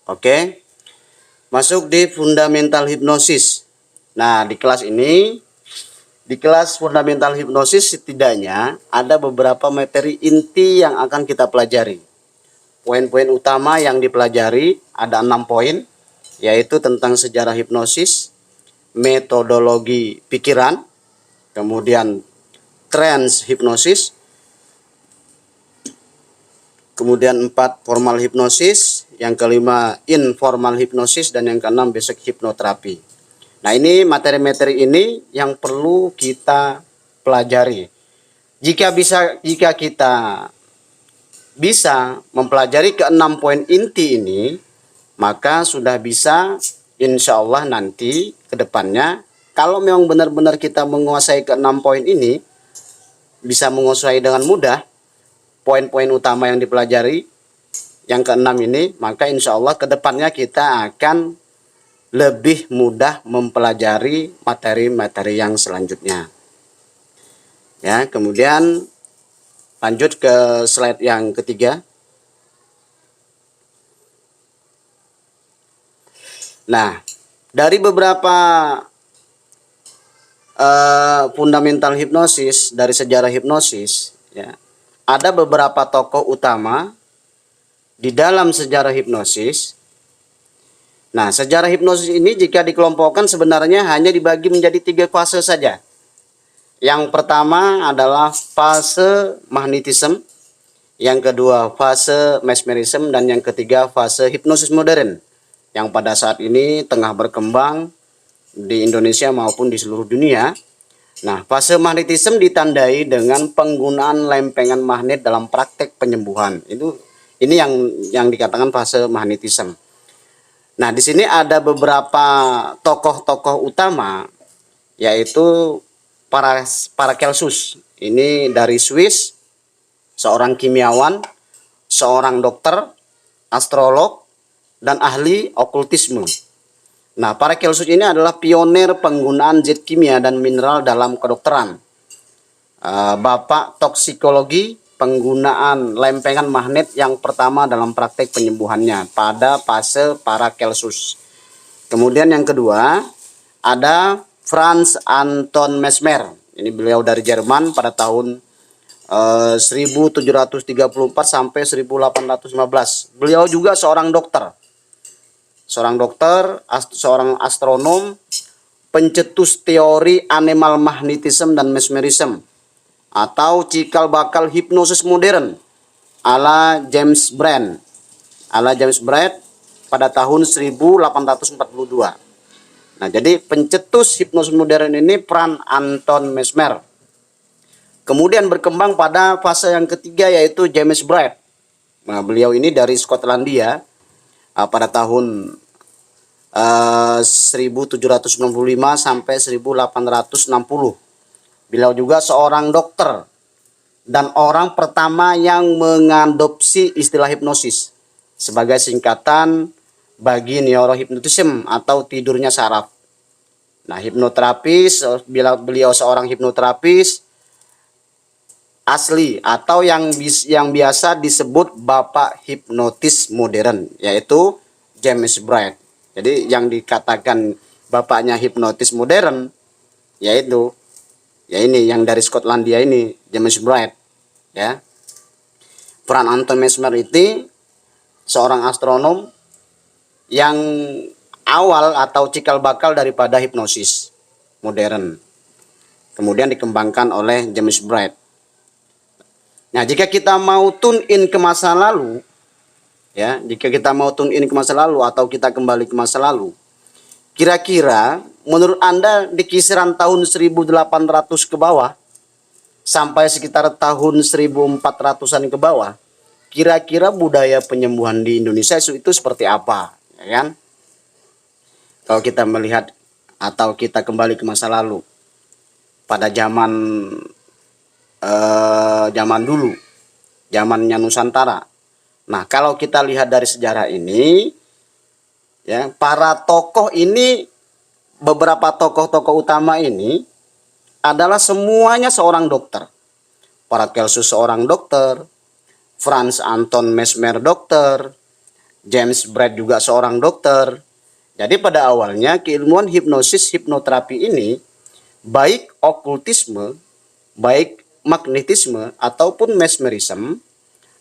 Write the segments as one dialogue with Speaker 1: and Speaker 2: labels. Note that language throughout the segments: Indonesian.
Speaker 1: Oke. Masuk di fundamental hipnosis. Nah, di kelas fundamental hipnosis setidaknya ada beberapa materi inti yang akan kita pelajari. Poin-poin utama yang dipelajari ada 6 poin, yaitu tentang sejarah hipnosis, metodologi pikiran, kemudian trans hipnosis, kemudian 4 formal hipnosis, yang kelima informal hipnosis, dan yang keenam basic hipnoterapi. Nah, ini materi-materi ini yang perlu kita pelajari. Jika kita bisa mempelajari ke-6 poin inti ini, maka sudah bisa, insya Allah nanti ke depannya, kalau memang benar-benar kita menguasai ke-6 poin ini, bisa menguasai dengan mudah poin-poin utama yang dipelajari yang ke-6 ini, maka insya Allah ke depannya kita akan lebih mudah mempelajari materi-materi yang selanjutnya. Ya, kemudian lanjut ke slide yang ketiga. Nah, dari beberapa fundamental hipnosis, dari sejarah hipnosis, ya, ada beberapa tokoh utama di dalam sejarah hipnosis. Nah, sejarah hipnosis ini jika dikelompokkan sebenarnya hanya dibagi menjadi 3 fase saja. Yang pertama adalah fase magnetism, yang kedua fase mesmerism, dan yang ketiga fase hipnosis modern, yang pada saat ini tengah berkembang di Indonesia maupun di seluruh dunia. Nah, fase magnetism ditandai dengan penggunaan lempengan magnet dalam praktek penyembuhan. Ini yang dikatakan fase magnetism. Nah, di sini ada beberapa tokoh-tokoh utama, yaitu Paracelsus. Ini dari Swiss, seorang kimiawan, seorang dokter, astrolog, dan ahli okultisme. Nah, Paracelsus ini adalah pionir penggunaan zat kimia dan mineral dalam kedokteran. Bapak toksikologi, penggunaan lempengan magnet yang pertama dalam praktek penyembuhannya pada fase Paracelsus. Kemudian yang kedua ada Franz Anton Mesmer. Ini beliau dari Jerman pada tahun 1734 sampai 1815. Beliau juga seorang dokter, seorang astronom, pencetus teori animal magnetism dan mesmerism, atau cikal bakal hipnosis modern ala James Braid pada tahun 1842. Nah, jadi pencetus hipnosis modern ini Franz Anton Mesmer. Kemudian berkembang pada fase yang ketiga, yaitu James Braid. Nah, beliau ini dari Skotlandia pada tahun 1795 sampai 1860. Beliau juga seorang dokter dan orang pertama yang mengadopsi istilah hipnosis sebagai singkatan bagi neurohypnotism atau tidurnya saraf. Nah, hipnoterapis, beliau seorang hipnoterapis asli atau yang biasa disebut bapak hipnotis modern, yaitu James Braid. Jadi yang dikatakan bapaknya hipnotis modern yaitu ini yang dari Skotlandia ini, James Braid, ya. Franz Anton Mesmer itu seorang astronom yang awal atau cikal bakal daripada hipnosis modern. Kemudian dikembangkan oleh James Braid. Nah, jika kita mau tune in ke masa lalu, ya, atau kita kembali ke masa lalu, kira-kira menurut Anda di kisaran tahun 1800 ke bawah sampai sekitar tahun 1400-an ke bawah, kira-kira budaya penyembuhan di Indonesia itu seperti apa, ya kan? Kalau kita melihat atau kita kembali ke masa lalu pada zaman dulu, zamannya Nusantara. Nah, kalau kita lihat dari sejarah ini, ya, para tokoh ini, beberapa tokoh-tokoh utama ini adalah semuanya seorang dokter. Paracelsus seorang dokter, Franz Anton Mesmer dokter, James Braid juga seorang dokter. Jadi pada awalnya keilmuan hipnosis hipnoterapi ini, baik okultisme, baik magnetisme ataupun mesmerism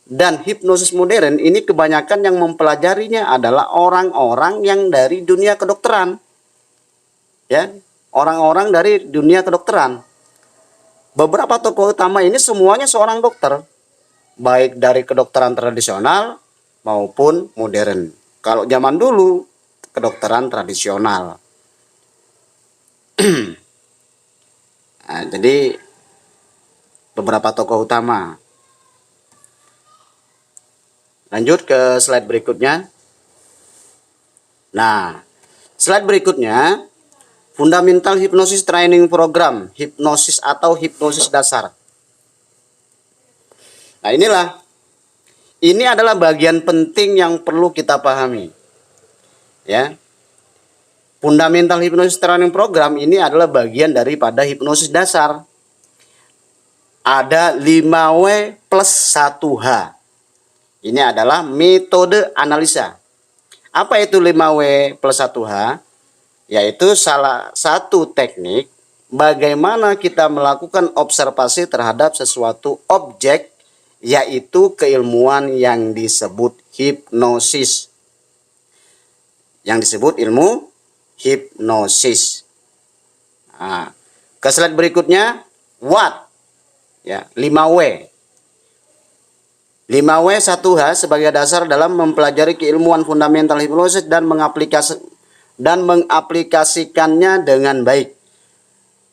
Speaker 1: dan hipnosis modern ini kebanyakan yang mempelajarinya adalah orang-orang yang dari dunia kedokteran. Ya, orang-orang dari dunia kedokteran. Beberapa tokoh utama ini semuanya seorang dokter, baik dari kedokteran tradisional maupun modern. Kalau zaman dulu kedokteran tradisional. Nah, jadi beberapa tokoh utama. Lanjut ke slide berikutnya. Nah, slide berikutnya Fundamental Hypnosis Training Program, hipnosis atau hipnosis dasar. Nah, ini adalah bagian penting yang perlu kita pahami. Ya. Fundamental Hypnosis Training Program ini adalah bagian daripada hipnosis dasar. Ada 5W plus 1H. Ini adalah metode analisa. Apa itu 5W plus 1H? Yaitu salah satu teknik bagaimana kita melakukan observasi terhadap sesuatu objek, yaitu keilmuan yang disebut hipnosis. Yang disebut ilmu hipnosis. Nah, ke slide berikutnya, what? Ya, 5W. 5W 1H sebagai dasar dalam mempelajari keilmuan fundamental hipnosis dan mengaplikasikannya dengan baik.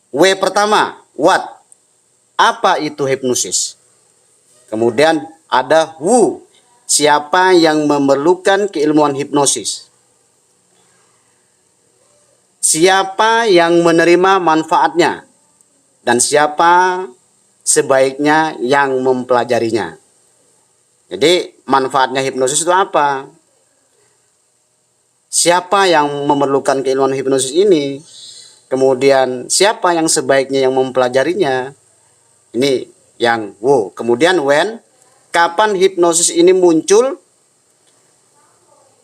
Speaker 1: W pertama, what? Apa itu hipnosis? Kemudian ada who, siapa yang memerlukan keilmuan hipnosis? Siapa yang menerima manfaatnya? Dan siapa sebaiknya yang mempelajarinya? Jadi manfaatnya hipnosis itu apa? Siapa yang memerlukan keilmuan hipnosis ini? Kemudian siapa yang sebaiknya yang mempelajarinya? Ini yang wow. Kemudian when, kapan hipnosis ini muncul?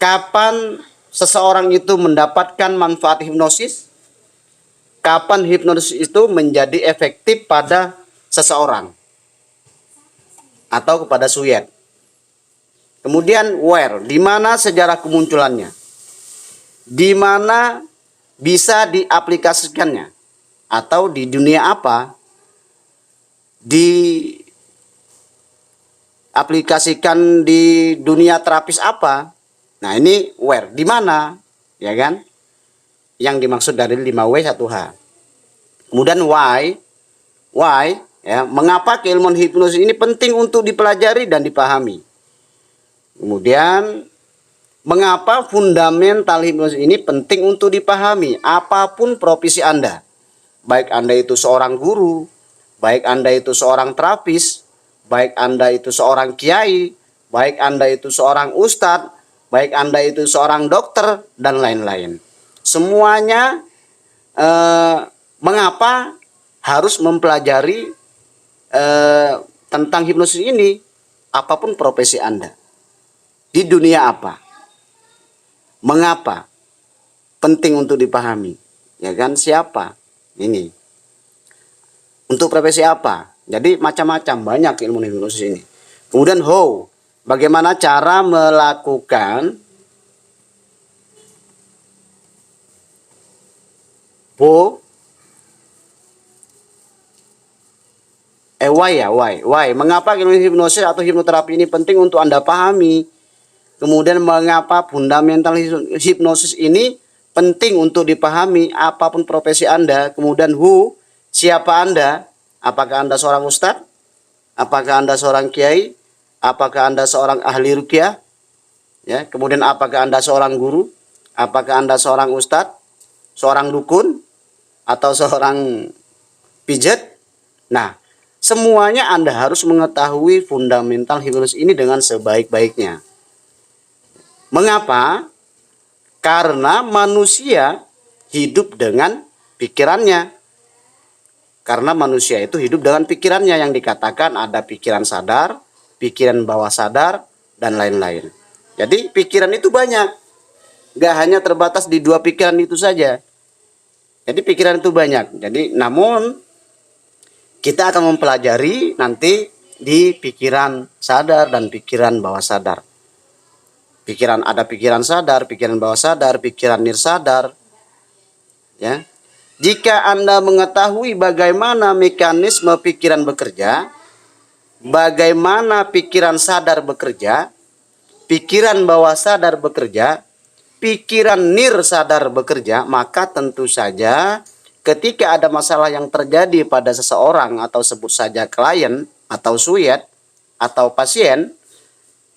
Speaker 1: Kapan seseorang itu mendapatkan manfaat hipnosis? Kapan hipnosis itu menjadi efektif pada seseorang atau kepada subjek? Kemudian where, di mana sejarah kemunculannya? Di mana bisa diaplikasikannya? Atau di dunia apa diaplikasikan, di dunia terapis apa? Nah, ini where, di mana? Ya kan? Yang dimaksud dari 5W 1H. Kemudian why, ya, mengapa keilmuan hipnosis ini penting untuk dipelajari dan dipahami? Kemudian mengapa fundamental hipnosis ini penting untuk dipahami apapun profesi Anda. Baik Anda itu seorang guru, baik Anda itu seorang terapis, baik Anda itu seorang kiai, baik Anda itu seorang ustadz, baik Anda itu seorang dokter, dan lain-lain. Semuanya mengapa harus mempelajari tentang hipnosis ini, apapun profesi Anda. Di dunia apa? Mengapa? Penting untuk dipahami. Ya kan, siapa? Ini. Untuk profesi apa? Jadi macam-macam, banyak ilmu hipnosis ini. Kemudian how? Bagaimana cara melakukan why? Mengapa ilmu hipnosis atau hipnoterapi ini penting untuk Anda pahami? Kemudian mengapa fundamental hipnosis ini penting untuk dipahami apapun profesi Anda? Kemudian who, siapa Anda? Apakah Anda seorang ustadz? Apakah Anda seorang kiai? Apakah Anda seorang ahli ruqyah? Ya, kemudian apakah Anda seorang guru? Apakah Anda seorang ustadz? Seorang dukun? Atau seorang pijat? Nah, semuanya Anda harus mengetahui fundamental hipnosis ini dengan sebaik-baiknya. Mengapa? Karena manusia hidup dengan pikirannya. Karena manusia itu hidup dengan pikirannya, yang dikatakan ada pikiran sadar, pikiran bawah sadar, dan lain-lain. Jadi pikiran itu banyak, gak hanya terbatas di dua pikiran itu saja. Jadi pikiran itu banyak. Jadi namun kita akan mempelajari nanti di pikiran sadar dan pikiran bawah sadar. Ada pikiran sadar, pikiran bawah sadar, pikiran nirsadar. Ya. Jika Anda mengetahui bagaimana mekanisme pikiran bekerja, bagaimana pikiran sadar bekerja, pikiran bawah sadar bekerja, pikiran nirsadar bekerja, maka tentu saja ketika ada masalah yang terjadi pada seseorang atau sebut saja klien atau suyet atau pasien,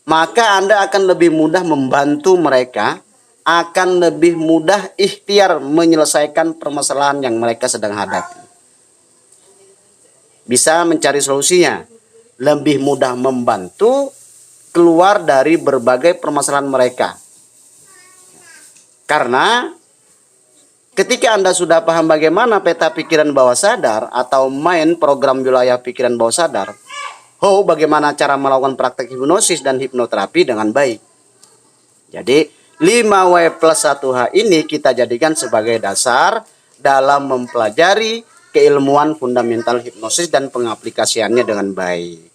Speaker 1: maka Anda akan lebih mudah membantu mereka, akan lebih mudah ikhtiar menyelesaikan permasalahan yang mereka sedang hadapi. Bisa mencari solusinya, lebih mudah membantu keluar dari berbagai permasalahan mereka. Karena ketika Anda sudah paham bagaimana peta pikiran bawah sadar atau main program wilayah pikiran bawah sadar, bagaimana cara melakukan praktek hipnosis dan hipnoterapi dengan baik. Jadi 5W plus 1H ini kita jadikan sebagai dasar dalam mempelajari keilmuan fundamental hipnosis dan pengaplikasiannya dengan baik.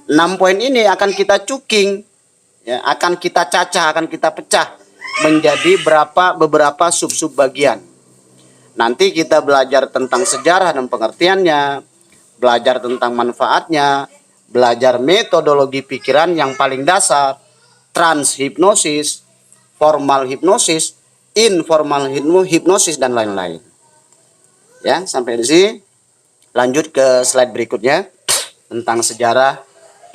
Speaker 1: 6 poin ini akan kita cooking, ya, akan kita cacah, akan kita pecah menjadi beberapa sub-sub bagian. Nanti kita belajar tentang sejarah dan pengertiannya, belajar tentang manfaatnya, belajar metodologi pikiran yang paling dasar, transhipnosis, formal hipnosis, informal hipnosis, dan lain-lain. Ya, sampai di sini. Lanjut ke slide berikutnya tentang sejarah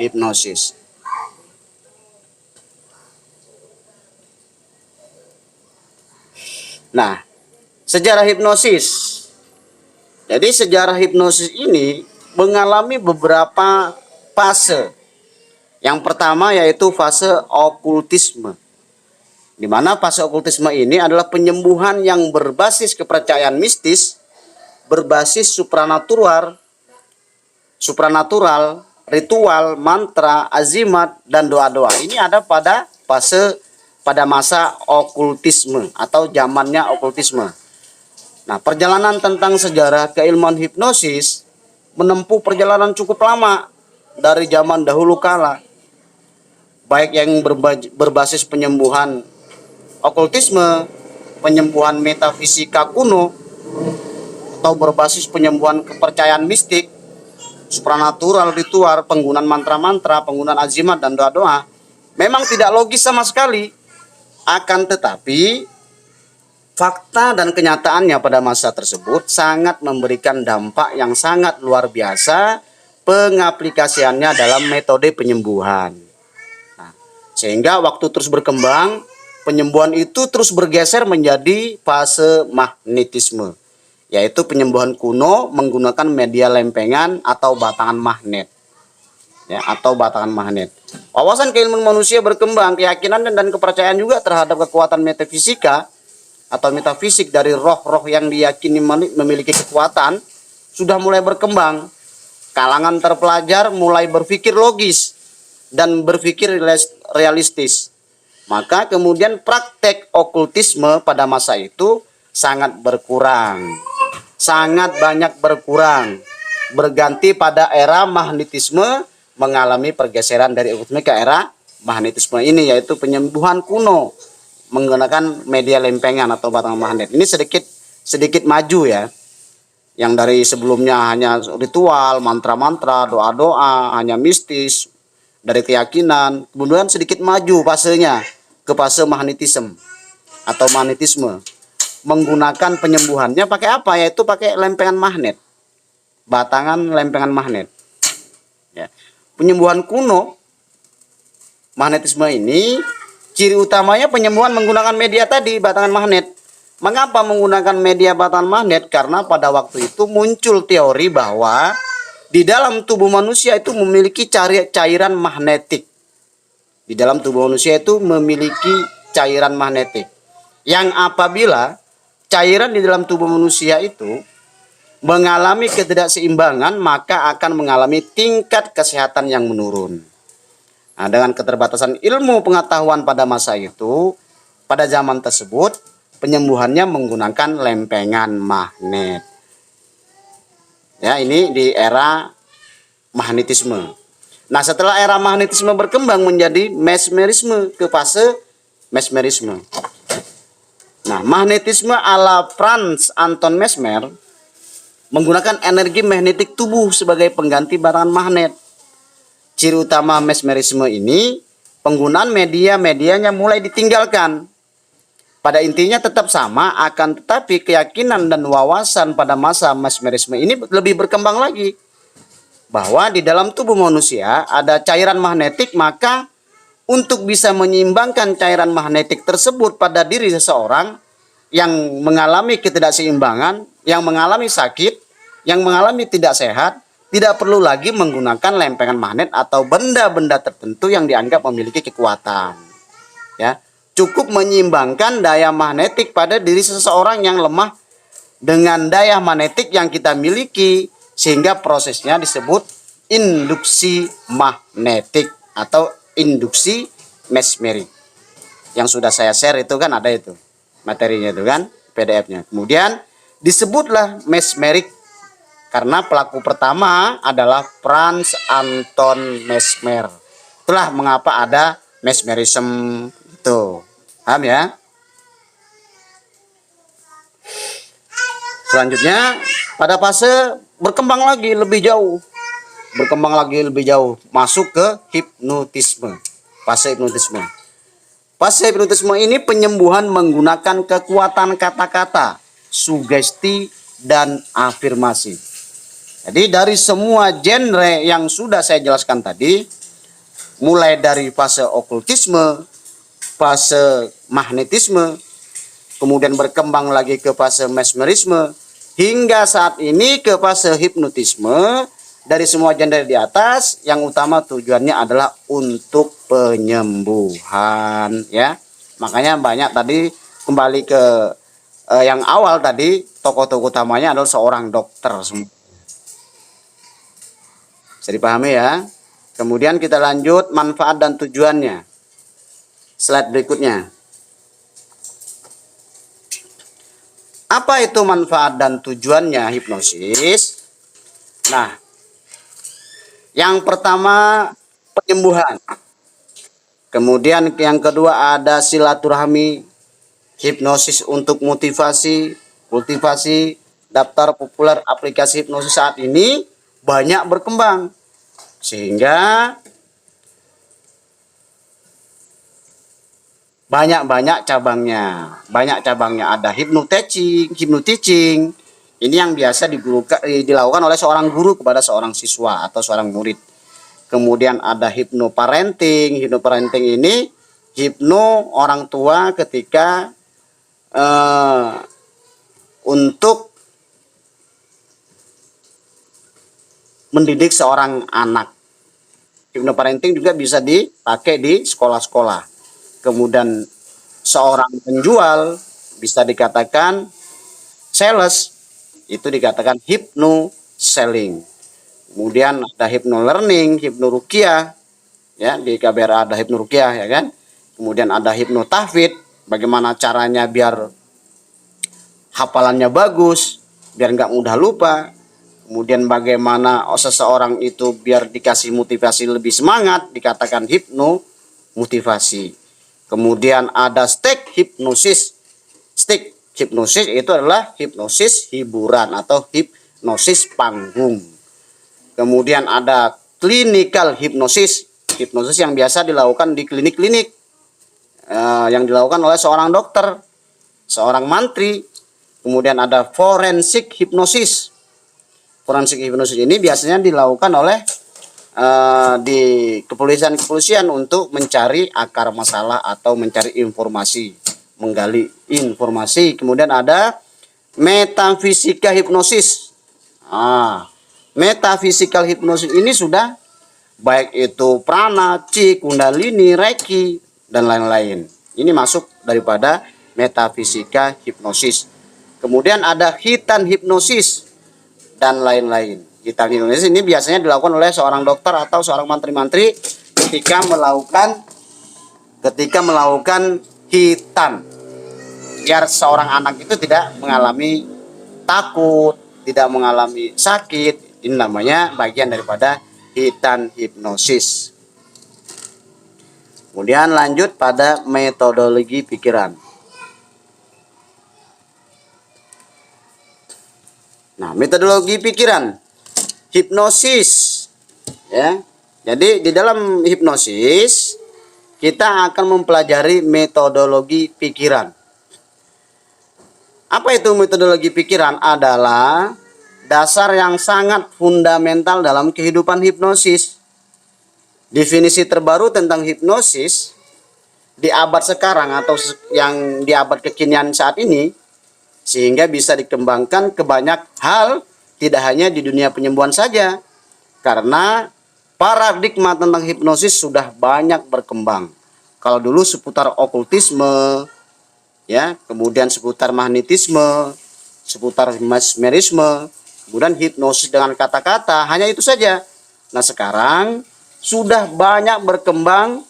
Speaker 1: hipnosis. Nah, sejarah hipnosis. Jadi sejarah hipnosis ini mengalami beberapa fase. Yang pertama yaitu fase okultisme. Di mana fase okultisme ini adalah penyembuhan yang berbasis kepercayaan mistis, berbasis supranatural, ritual, mantra, azimat, dan doa-doa. Ini ada pada masa okultisme atau zamannya okultisme. Nah, perjalanan tentang sejarah keilmuan hipnosis menempuh perjalanan cukup lama dari zaman dahulu kala. Baik yang berbasis penyembuhan okultisme, penyembuhan metafisika kuno, atau berbasis penyembuhan kepercayaan mistik, supranatural, ritual, penggunaan mantra-mantra, penggunaan azimat dan doa-doa, memang tidak logis sama sekali. Akan tetapi fakta dan kenyataannya pada masa tersebut sangat memberikan dampak yang sangat luar biasa pengaplikasiannya dalam metode penyembuhan. Nah, sehingga waktu terus berkembang, penyembuhan itu terus bergeser menjadi fase magnetisme, yaitu penyembuhan kuno menggunakan media lempengan atau batangan magnet. Ya, atau batangan magnet. Wawasan keilmuan manusia berkembang, keyakinan dan kepercayaan juga terhadap kekuatan metafisika atau metafisik dari roh-roh yang diyakini memiliki kekuatan sudah mulai berkembang. Kalangan terpelajar mulai berpikir logis dan berpikir realistis. Maka kemudian praktek okultisme pada masa itu sangat berkurang. Sangat banyak berkurang. Berganti pada era magnetisme, mengalami pergeseran dari okultisme ke era magnetisme ini, yaitu penyembuhan kuno menggunakan media lempengan atau batang magnet. Ini sedikit maju ya. Yang dari sebelumnya hanya ritual, mantra-mantra, doa-doa, hanya mistis, dari keyakinan, kemudian sedikit maju fasenya ke fase magnetisme atau magnetisme. Menggunakan penyembuhannya pakai apa? Yaitu pakai lempengan magnet. Batangan lempengan magnet. Ya. Penyembuhan kuno magnetisme ini ciri utamanya penyembuhan menggunakan media tadi, batangan magnet. Mengapa menggunakan media batangan magnet? Karena pada waktu itu muncul teori bahwa di dalam tubuh manusia itu memiliki cairan magnetik. Di dalam tubuh manusia itu memiliki cairan magnetik. Yang apabila cairan di dalam tubuh manusia itu mengalami ketidakseimbangan, maka akan mengalami tingkat kesehatan yang menurun. Nah, dengan keterbatasan ilmu pengetahuan pada masa itu, pada zaman tersebut, penyembuhannya menggunakan lempengan magnet. Ya, ini di era magnetisme. Nah, setelah era magnetisme berkembang menjadi mesmerisme, ke fase mesmerisme. Nah, magnetisme ala Franz Anton Mesmer menggunakan energi magnetik tubuh sebagai pengganti barangan magnet. Ciri utama mesmerisme ini, penggunaan media-medianya mulai ditinggalkan. Pada intinya tetap sama, akan tetapi keyakinan dan wawasan pada masa mesmerisme ini lebih berkembang lagi. Bahwa di dalam tubuh manusia ada cairan magnetik, maka untuk bisa menyeimbangkan cairan magnetik tersebut pada diri seseorang yang mengalami ketidakseimbangan, yang mengalami sakit, yang mengalami tidak sehat, tidak perlu lagi menggunakan lempengan magnet atau benda-benda tertentu yang dianggap memiliki kekuatan. Ya, cukup menyeimbangkan daya magnetik pada diri seseorang yang lemah dengan daya magnetik yang kita miliki, sehingga prosesnya disebut induksi magnetik atau induksi mesmerik. Yang sudah saya share itu kan ada itu materinya itu kan, PDF-nya. Kemudian disebutlah mesmerik karena pelaku pertama adalah Franz Anton Mesmer. Itulah mengapa ada mesmerism itu. Paham ya? Selanjutnya pada fase berkembang lagi lebih jauh. Masuk ke hipnotisme. Fase hipnotisme. Fase hipnotisme ini penyembuhan menggunakan kekuatan kata-kata, sugesti, dan afirmasi. Jadi dari semua genre yang sudah saya jelaskan tadi, mulai dari fase okultisme, fase magnetisme, kemudian berkembang lagi ke fase mesmerisme, hingga saat ini ke fase hipnotisme. Dari semua genre di atas, yang utama tujuannya adalah untuk penyembuhan, ya. Makanya banyak tadi kembali ke yang awal tadi, tokoh-tokoh utamanya adalah seorang dokter. Bisa dipahami ya. Kemudian kita lanjut manfaat dan tujuannya. Slide berikutnya. Apa itu manfaat dan tujuannya hipnosis? Nah, yang pertama penyembuhan. Kemudian yang kedua ada silaturahmi, hipnosis untuk motivasi, kultivasi. Daftar populer aplikasi hipnosis saat ini banyak berkembang. Sehingga banyak cabangnya. Ada hypnoteaching. Ini yang biasa dilakukan oleh seorang guru kepada seorang siswa atau seorang murid. Kemudian ada hipnoparenting. Hipnoparenting ini hipno orang tua ketika untuk mendidik seorang anak. Hipnoparenting juga bisa dipakai di sekolah-sekolah. Kemudian seorang penjual bisa dikatakan sales, itu dikatakan hypno selling. Kemudian ada hypno learning, hypno ruqyah, ya di KBR ada hypno ruqyah ya kan. Kemudian ada hypno tahfidz, bagaimana caranya biar hafalannya bagus, biar nggak mudah lupa. Kemudian bagaimana seseorang itu biar dikasih motivasi lebih semangat, dikatakan hypno motivasi. Kemudian ada stick hipnosis. Stick hipnosis itu adalah hipnosis hiburan atau hipnosis panggung. Kemudian ada clinical hipnosis. Hipnosis yang biasa dilakukan di klinik-klinik. Yang dilakukan oleh seorang dokter, seorang mantri. Kemudian ada forensic hipnosis. Forensic hipnosis ini biasanya dilakukan oleh di kepolisian untuk mencari akar masalah atau mencari informasi, menggali informasi. Kemudian ada metafisika hipnosis. Metaphysical hipnosis ini sudah baik itu prana, chi, kundalini, reiki, dan lain-lain. Ini masuk daripada metafisika hipnosis. Kemudian ada hitan hipnosis dan lain-lain. Hitan hipnosis ini biasanya dilakukan oleh seorang dokter atau seorang mantri-mantri ketika melakukan hitan, biar seorang anak itu tidak mengalami takut, tidak mengalami sakit. Ini namanya bagian daripada hitan hipnosis. Kemudian lanjut pada metodologi pikiran. Nah, metodologi pikiran, hipnosis, ya. Jadi di dalam hipnosis kita akan mempelajari metodologi pikiran. Apa itu metodologi pikiran? Adalah dasar yang sangat fundamental dalam kehidupan hipnosis. Definisi terbaru tentang hipnosis di abad sekarang atau yang di abad kekinian saat ini, sehingga bisa dikembangkan ke banyak hal, tidak hanya di dunia penyembuhan saja, karena paradigma tentang hipnosis sudah banyak berkembang. Kalau dulu seputar okultisme, ya, kemudian seputar magnetisme, seputar mesmerisme, kemudian hipnosis dengan kata-kata, hanya itu saja. Nah, sekarang sudah banyak berkembang.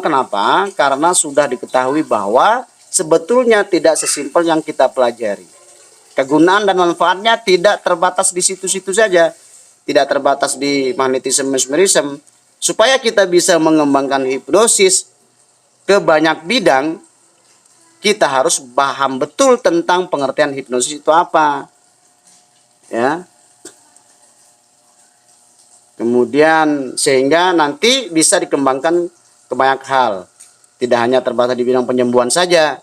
Speaker 1: Kenapa? Karena sudah diketahui bahwa sebetulnya tidak sesimpel yang kita pelajari. Kegunaan dan manfaatnya tidak terbatas di situ-situ saja, tidak terbatas di magnetisme, mesmerisme. Supaya kita bisa mengembangkan hipnosis ke banyak bidang, kita harus paham betul tentang pengertian hipnosis itu apa, ya. Kemudian sehingga nanti bisa dikembangkan ke banyak hal, tidak hanya terbatas di bidang penyembuhan saja.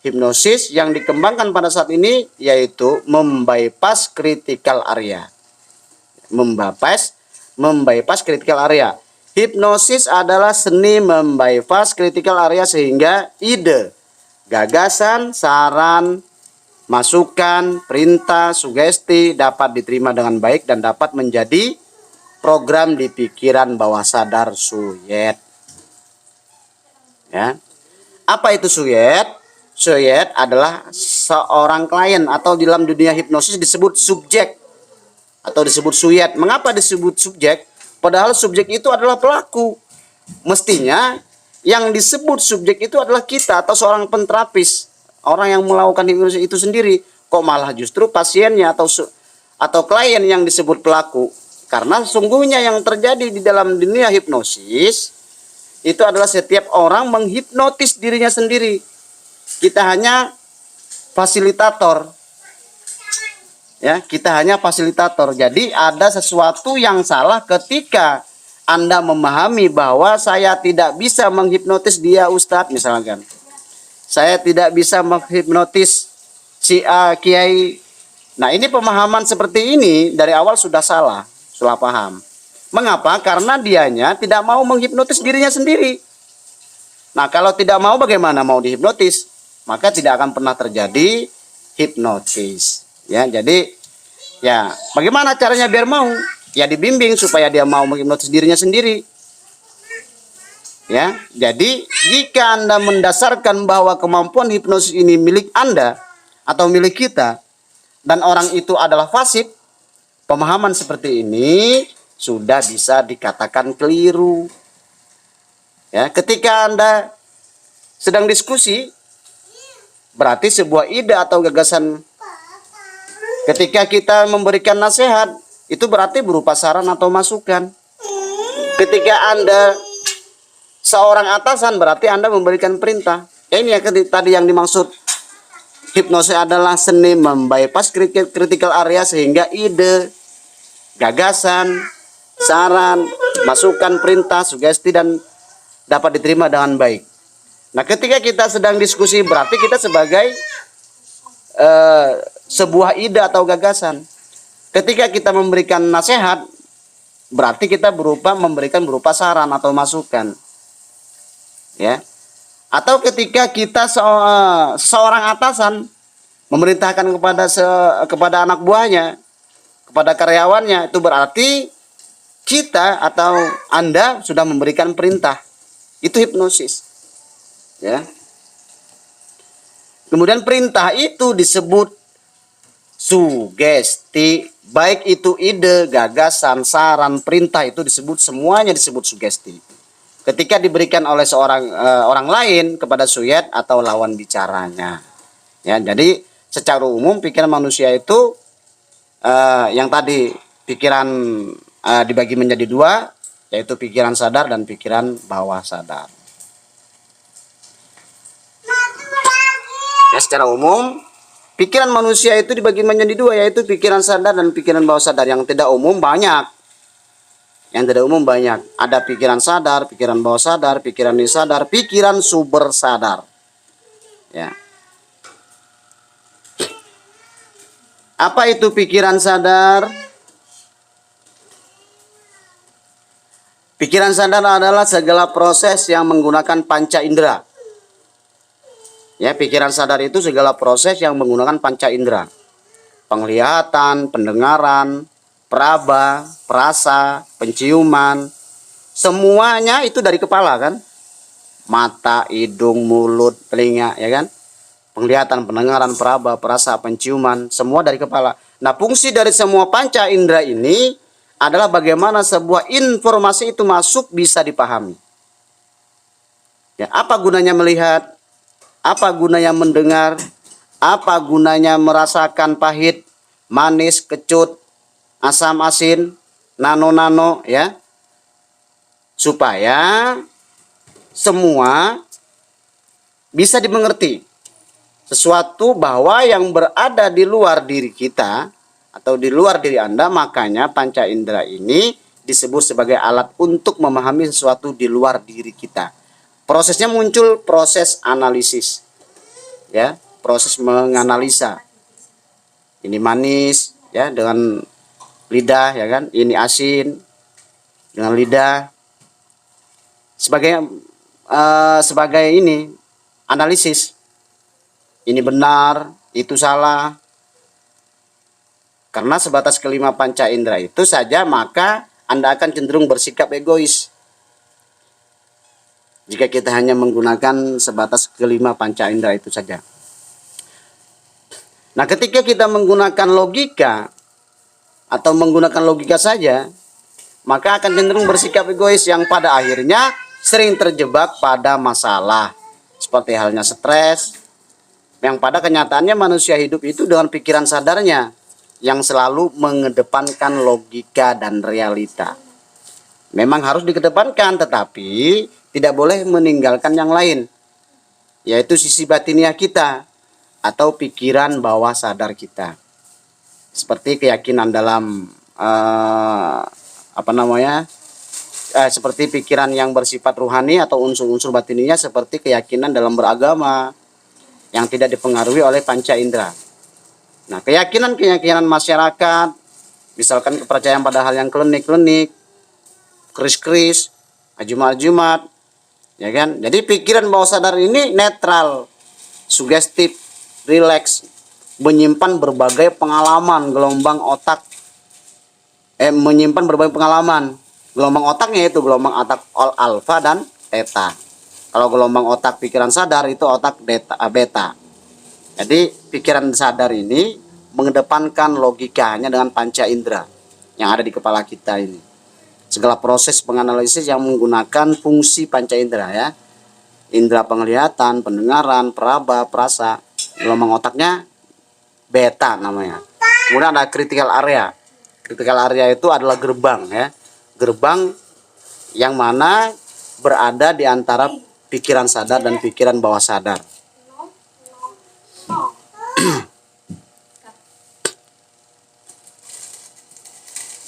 Speaker 1: Hipnosis yang dikembangkan pada saat ini yaitu membypass critical area. Membypass critical area. Hipnosis adalah seni membypass critical area sehingga ide, gagasan, saran, masukan, perintah, sugesti dapat diterima dengan baik dan dapat menjadi program di pikiran bawah sadar Suyet. Ya. Apa itu Suyet? Suyet adalah seorang klien atau di dalam dunia hipnosis disebut subjek atau disebut Suyet. Mengapa disebut subjek? Padahal subjek itu adalah pelaku. Mestinya yang disebut subjek itu adalah kita atau seorang penterapis, orang yang melakukan hipnosis itu sendiri. Kok malah justru pasiennya atau klien yang disebut pelaku? Karena sesungguhnya yang terjadi di dalam dunia hipnosis itu adalah setiap orang menghipnotis dirinya sendiri. Kita hanya fasilitator. Ya, kita hanya fasilitator. Jadi ada sesuatu yang salah ketika Anda memahami bahwa saya tidak bisa menghipnotis dia Ustadz misalkan. Saya tidak bisa menghipnotis si A Kiai. Nah, ini pemahaman seperti ini dari awal sudah salah. Salah paham. Mengapa? Karena dianya tidak mau menghipnotis dirinya sendiri. Nah, kalau tidak mau bagaimana mau dihipnotis? Maka tidak akan pernah terjadi hipnotis. Ya, jadi ya bagaimana caranya biar mau? Ya dibimbing supaya dia mau menghipnotis dirinya sendiri. Ya, jadi jika Anda mendasarkan bahwa kemampuan hipnosis ini milik Anda atau milik kita dan orang itu adalah fasik, pemahaman seperti ini sudah bisa dikatakan keliru. Ya, ketika Anda sedang diskusi, berarti sebuah ide atau gagasan. Ketika kita memberikan nasihat, itu berarti berupa saran atau masukan. Ketika Anda seorang atasan, berarti Anda memberikan perintah. Ini ya tadi yang dimaksud. Hipnosis adalah seni membypass critical area sehingga ide, gagasan, saran, masukan, perintah, sugesti dan dapat diterima dengan baik. Nah, ketika kita sedang diskusi berarti kita sebagai sebuah ide atau gagasan. Ketika kita memberikan nasihat berarti kita memberikan berupa saran atau masukan. Ya. Atau ketika kita seorang atasan memerintahkan kepada anak buahnya, kepada karyawannya, itu berarti kita atau Anda sudah memberikan perintah. Itu hipnosis. Ya. Kemudian perintah itu disebut sugesti. Baik itu ide, gagasan, saran, perintah, itu semuanya disebut sugesti. Ketika diberikan oleh seorang orang lain kepada subjek atau lawan bicaranya. Ya, jadi secara umum pikiran manusia itu yang tadi pikiran dibagi menjadi dua, yaitu pikiran sadar dan pikiran bawah sadar. Ya, secara umum pikiran manusia itu dibagi menjadi dua, yaitu pikiran sadar dan pikiran bawah sadar. Yang tidak umum banyak. Yang tidak umum banyak. Ada pikiran sadar, pikiran bawah sadar, pikiran nisadar, pikiran super sadar. Ya. Apa itu pikiran sadar? Pikiran sadar adalah segala proses yang menggunakan panca indera. Ya, pikiran sadar itu segala proses yang menggunakan panca indera. Penglihatan, pendengaran, peraba, perasa, penciuman, semuanya itu dari kepala kan? Mata, hidung, mulut, telinga, ya kan? Penglihatan, pendengaran, peraba, perasa, penciuman, semua dari kepala. Nah, fungsi dari semua panca indera ini adalah bagaimana sebuah informasi itu masuk bisa dipahami. Ya, apa gunanya melihat? Apa gunanya mendengar? Apa gunanya merasakan pahit, manis, kecut, asam, asin, nano-nano, ya? Supaya semua bisa dimengerti. Sesuatu bahwa yang berada di luar diri kita atau di luar diri Anda, makanya panca indera ini disebut sebagai alat untuk memahami sesuatu di luar diri kita. Prosesnya muncul proses analisis. Ya, proses menganalisa. Ini manis ya dengan lidah, ya kan? Ini asin dengan lidah. Sebagai ini analisis. Ini benar, itu salah. Karena sebatas kelima panca indera itu saja, maka Anda akan cenderung bersikap egois. Jika kita hanya menggunakan sebatas kelima panca indera itu saja. Nah, ketika kita menggunakan logika atau menggunakan logika saja, maka akan cenderung bersikap egois yang pada akhirnya sering terjebak pada masalah. Seperti halnya stres, yang pada kenyataannya manusia hidup itu dengan pikiran sadarnya yang selalu mengedepankan logika dan realita. Memang harus dikedepankan, tetapi tidak boleh meninggalkan yang lain, yaitu sisi batiniah kita atau pikiran bawah sadar kita. Seperti keyakinan dalam seperti pikiran yang bersifat ruhani atau unsur-unsur batiniah, seperti keyakinan dalam beragama yang tidak dipengaruhi oleh panca indera. Nah, keyakinan masyarakat, misalkan kepercayaan pada hal yang klinik-klinik, keris-keris, ajumat-ajumat, ya kan? Jadi pikiran bawah sadar ini netral, sugestif, rileks, menyimpan berbagai pengalaman gelombang otak. Menyimpan berbagai pengalaman. Gelombang otaknya itu gelombang otak alfa dan theta. Kalau gelombang otak pikiran sadar itu otak beta. Jadi pikiran sadar ini mengedepankan logikanya dengan panca indera yang ada di kepala kita ini. Segala proses penganalisis yang menggunakan fungsi panca indera, ya. Indera penglihatan, pendengaran, peraba, perasa. Gelombang otaknya beta namanya. Kemudian ada critical area. Critical area itu adalah gerbang, ya. Gerbang yang mana berada di antara pikiran sadar dan pikiran bawah sadar.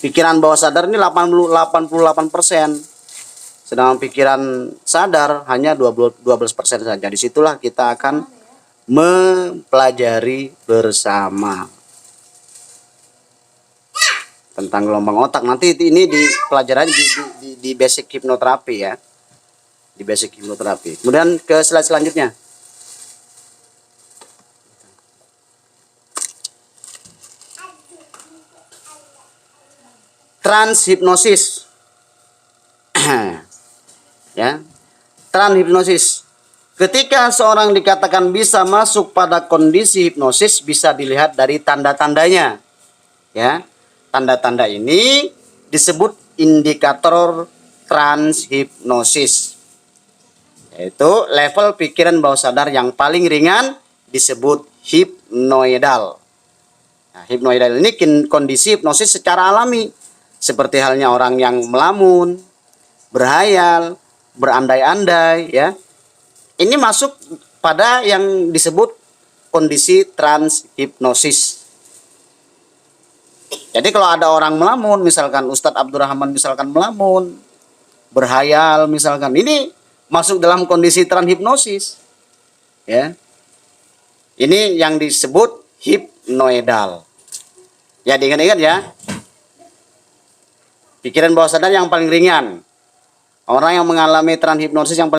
Speaker 1: Pikiran bawah sadar ini 88%. Sedangkan pikiran sadar hanya 12% saja. Disitulah kita akan mempelajari bersama tentang gelombang otak. Nanti ini di pelajaran di basic hipnoterapi, ya. Di basic hipnoterapi. Kemudian ke slide selanjutnya. Transhipnosis. Ya. Transhipnosis. Ketika seorang dikatakan bisa masuk pada kondisi hipnosis, bisa dilihat dari tanda-tandanya. Ya. Tanda-tanda ini disebut indikator transhipnosis. Yaitu level pikiran bawah sadar yang paling ringan disebut hipnoidal. Nah, hipnoidal ini kondisi hipnosis secara alami. Seperti halnya orang yang melamun, berhayal, berandai-andai, ya. Ini masuk pada yang disebut kondisi transhipnosis. Jadi kalau ada orang melamun, misalkan Ustadz Abdurrahman misalkan melamun, berhayal misalkan, ini masuk dalam kondisi transhipnosis. Ya. Ini yang disebut hipnoidal. Ya, diingat-ingat ya. Pikiran bawah sadar yang paling ringan. Orang yang mengalami transhipnosis yang